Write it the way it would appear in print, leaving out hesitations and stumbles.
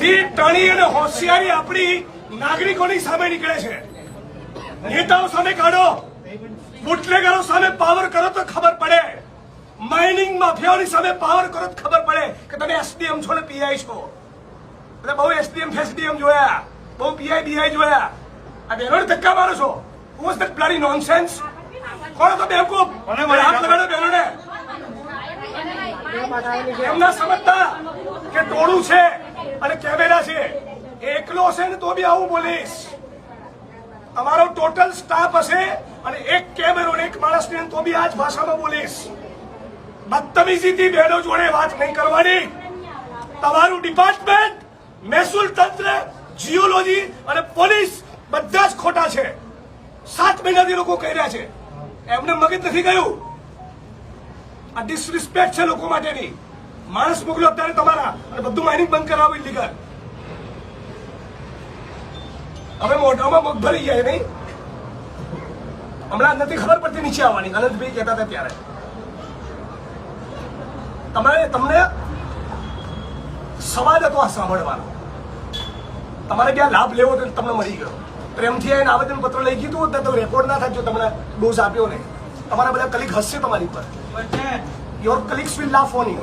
બધી ટણી અને હોશિયારી આપણી નાગરિકોની સામે નીકળે છે. નેતાઓ સામે કાઢો, બુટલેગરો સામે પાવર કરો તો ખબર પડે, માઇનિંગ માફિયાઓની સામે પાવર કરો તો ખબર પડે કે તમે એસડીએમ છો ને પીઆઈ છો. એટલે બહુ એસડીએમ ફેસડીએમ જોયા, બહુ પીઆઈ બીઆઈ જોયા, આ બહેનોને ધક્કા મારો છો. Was that bloody nonsense? કોણ તો બેવકૂફ? હાથ લગાડો બહેનોને. એમના સમજતા કે ટોળું છે અને કેમેરા છે, એકલો હશે ને તો બી આવું બોલીશ. તમારો ટોટલ સ્ટાફ હશે અને એક કેમેરો એક માણસને તો બી આ જ ભાષામાં બોલીશ. બદતમીજીથી બહેનો જોડે વાત નહીં કરવાની. તમારું ડિપાર્ટમેન્ટ, મહેસૂલ તંત્ર, જીઓલોજી અને પોલીસ બધા જ ખોટા છે. 7 મહિનાથી લોકો કહી રહ્યા છે, એમને મગજ નથી ગયું. આ ડિસરિસ્પેક્ટ છે લોકો માટેની. માણસ મોકલો અત્યારે તમારા અને બધું માઇનિંગ બંધ કરાવો ઇલીગલ. હવે મોઢામાં મગ ભરી જાય નહીં. હમણાં નથી ખબર પડતી નીચે આવવાની. અનંતભાઈ કહેતા હતા ત્યારે તમને સવાલ હતો આ સાંભળવાનો. તમારે ક્યાં લાભ લેવો તો તમને મળી ગયો. પ્રેમથી આવીને આવેદન પત્ર લઈ ગયું તો રેકોર્ડ ના થાય જો તમને ડોઝ આપ્યો નહીં. તમારા બધા કલીગ હસશે તમારી પર. Your colleagues will laugh on you.